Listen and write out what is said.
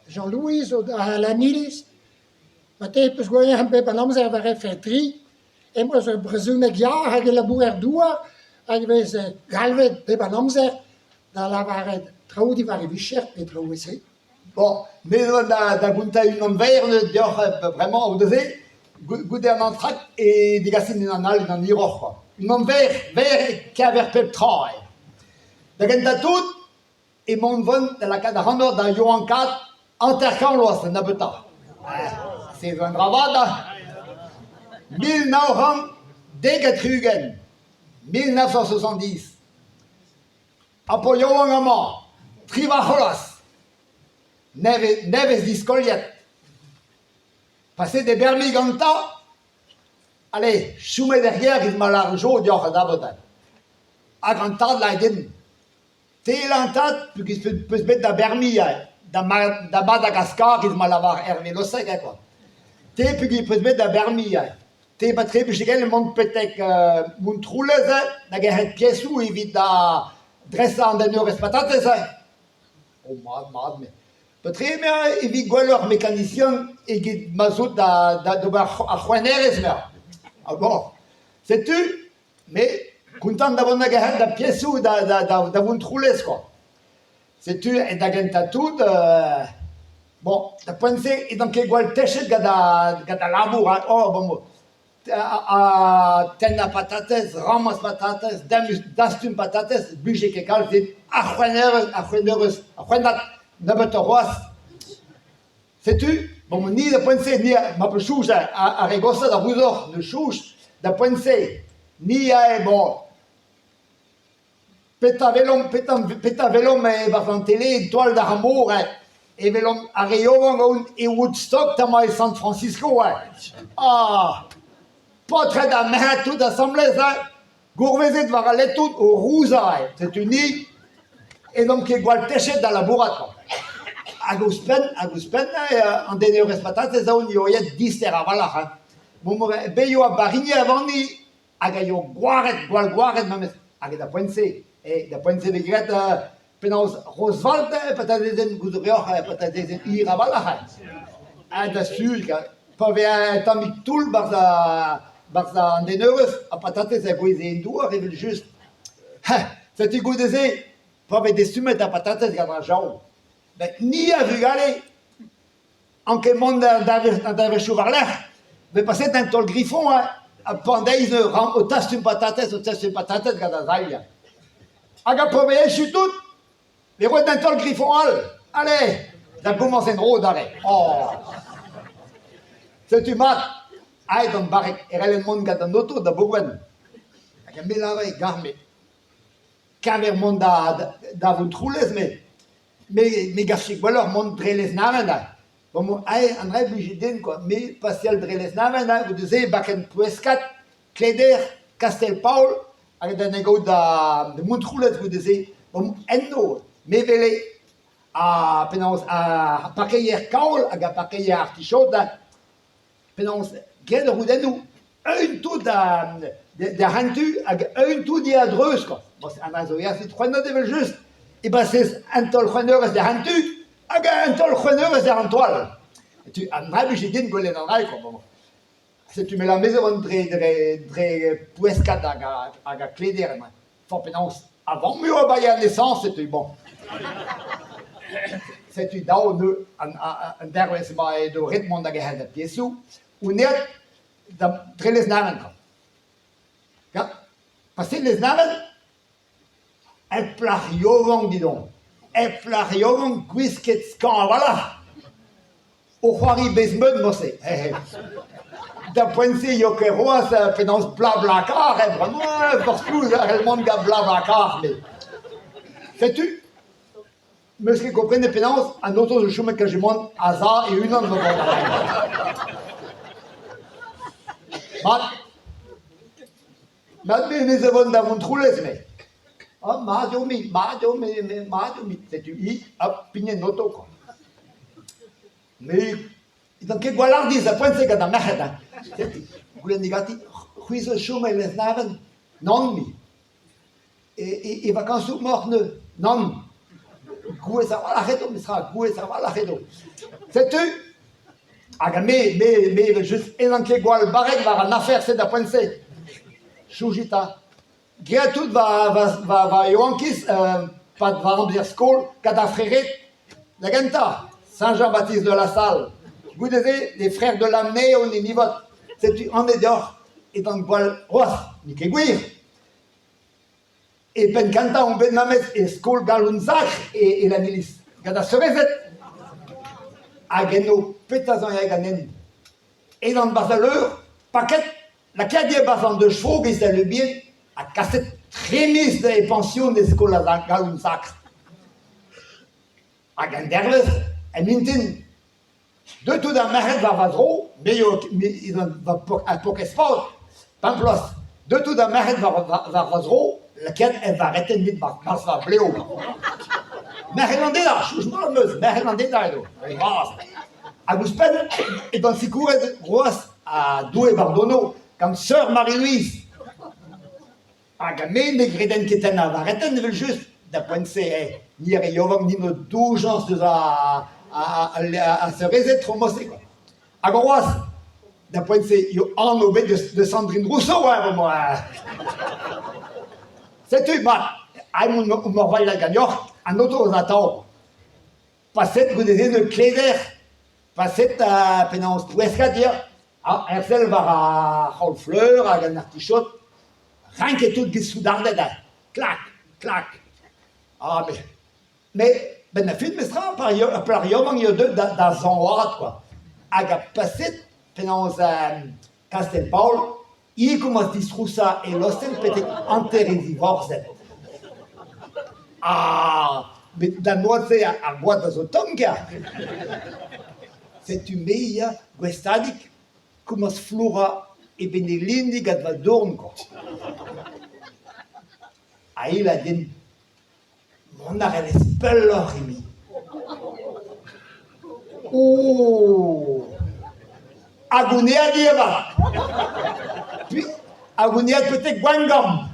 Jean-Louis à la Nilis. Maar tepens gewoon een bij Amzer daar even 3. En was een Brazilië jaar, had je la boer door. En je weet, galve bij Amzer. Daar waren trouwens die waren wichert met trouwens. Bon, mais da gunta une verne dior vraiment vous devez goûter un entraque et des gassines en al dans l'Iroch quoi. Une vert qui a vers peptra. Da gunta tout et mon von de la cada rando da Johan 4 entercan l'os na beta. C'est un gravada. 1900 Degetrugen 1970. Apo Johan Amand Trivajolas. Neves d'Iscoliet. Passer des Bermiganta. Allez, choume derrière, il m'a l'argent d'or d'abota. A granta de la din. T'es l'entat, puis qu'il peut se mettre dans Bermi, dans Madagascar, il m'a l'avoir hervé le sec, quoi. T'es, puis qu'il peut se mettre dans Bermi. T'es pas très, puis j'ai le monde peut-être, mon trouleuse, n'a guère de pièces où il vit à dresser en denier respectates, oh, mais. Peut-être bien, il vit leur mécanicien et qui mazout à Juaneres. Ah bon, sais-tu, mais content d'avoir une guerre de pièces ou d'avoir une trouleuse, quoi. Sais-tu, et d'avoir tout, bon, de penser, et donc, igual tâche de l'amour, oh, bon, tenna patates, ramasse patates, dastum patates, budget que calme, à Juaneres, sais-tu, bon, ni de penser, ni à ma chouche, à Regossa, à Rousor, de chouche, de penser, ni à, bon, pétavelom, et en télé, toile d'amour, et velom, à Rio, et Woodstock, t'as et San Francisco, ah, pas très d'amère, tout assemblée, gourvezé de varale, tout, au Rousa, c'est uni, et donc, igual têche dans la bourrate, Aguspen, en denier respectat, c'est un yoyet 10 teravala. Bon, beyo a barigné avant ni, agayo guaret, même, agada poinse, et da poinse de grette, penance Roswald, peut-être des goudrior, peut-être des iravala. Ah, da sûr, pas bien, tant mis tout le barza en deneurus, a patates a goisé indou, arrive juste. C'est du goût des pas bien des sumettes à patates, gadra jaune. Ben, ni a vu aller en quel monde d'avait chouvarler, mais passer d'un tol griffon à pendaise au tas d'une patate, gadazaïa. Aga pome, je suis tout, les rois d'un tol griffon, allez, ça commence une roue d'arrêt. Oh, c'est tu mat, aïe, dans barek, et le monde gadan d'auto, de Bourgogne. Aga mélavé, garmé, qu'avait monde d'avant trouleuse, mais gafchik, voilà, montrer les namen. Bon, aïe, en rêve, j'ai dit quoi, mais partiel de les namen, vous disiez, backen puescat, Cléder, Castelpaul, avec des négos de Montroulette, vous disiez, bon, enno, mais velé, à penance, à paquet kaul, à paquet artichaut, penance, guerre de roudenou, un tout de hantu, un tout d'adreuse, quoi. Bon, c'est un azoïa, c'est trois notes de juste. Et bien, c'est un tol chouineur de hantu, un tol chouineur de hantoile. Tu as un j'ai dit une gueule dans l'ail, quoi. Si tu mets la maison de puescat à la clé d'air, faut penance, avant mieux à bailler à naissance, c'était bon. C'est tu down un derrière de rythme de guerre de pièces ou net de très les namen. Parce que les namen, elle plariovant, dis donc. Elle plariovant, quisquet scan, voilà. Au Huari Besmud, moi c'est. D'un point de vue, il y a que roi, ça fait dans ce blabla car, et vraiment, parce que le monde a blabla car, mais. Sais-tu? Monsieur comprenne les pénances, un autre de chemin que je monte, hasard et une autre de mon mais les avons dans mon troulé, mais. Ah, Madomi, c'est tu hop, pigné noto, quoi. Mais, donc, quel gualar dit, ça point, c'est que dans la merde, vous l'avez négatif, ruise chum et les naven, non, mi. Et vacances mornes, non. gue sa va la redo, misra, gue sa va la redo. Sais-tu? Aga me just elanke gwal barek var an affaire c'est da pense. Choujita. Greatout va yoankis pat va ambier skol kada freret la ganta. Saint-Jean-Baptiste de la Salle. Vous disiez, les frères de l'année, on est niveau. C'est en dehors. Et dans le poil, roi, Nikeguir. Et Pencanta, on ben names, et Skol Galunzach, et la milice. Gada se rezet. Ageno, petazan et aganen. Et dans le basaleur, paquet, la cadie basan de chevaux, qui c'est le bien, a cassé trémis de pensions des Skol Galunzach. Aganderles, et mintin. De tout d'un maret va vadro, mais il va à Pokesport, Pamplos. De tout d'un maret va vadro, laquelle elle va arrêter de mettre va bléo. Marélandé là, je m'en meuse, Marélandé là, à Gouspen, et dans ses cours, Roas, à Douai Bardono, comme sœur Marie-Louise. À Gamé, les grédens qui étaient là, va arrêter de juste, d'après c'est, ni Yovam, ni nos 12 gens de la. À se reset tromosé. À Goroas, d'un point de vue, il y a un obé de Sandrine Rousseau, ouais, moi. C'est-tu, bah, on m'a envoyé la gagnante, un autre aux attentes. Passette, vous disiez, de Cléder. Passette, pénance, presque dire, ah, Hersel va à Rolfleur, à Ganartichot, rien que tout qui soudarde là. Clac, clac. Ah, mais, ben la fille mestra par ailleurs il y a deux dans son roi quoi aga passet pendant Castelpaul il commence disroussa et l'hostel peut être enterré divorce ah mais dans moi c'est à boîte de tonga c'est une meilleure guestadik commence flora et benelindi gat va dorn quoi ah il a dit on a les spellorimi. Oh! Agonia dieva. Puis, agonia peut-être Gwangam.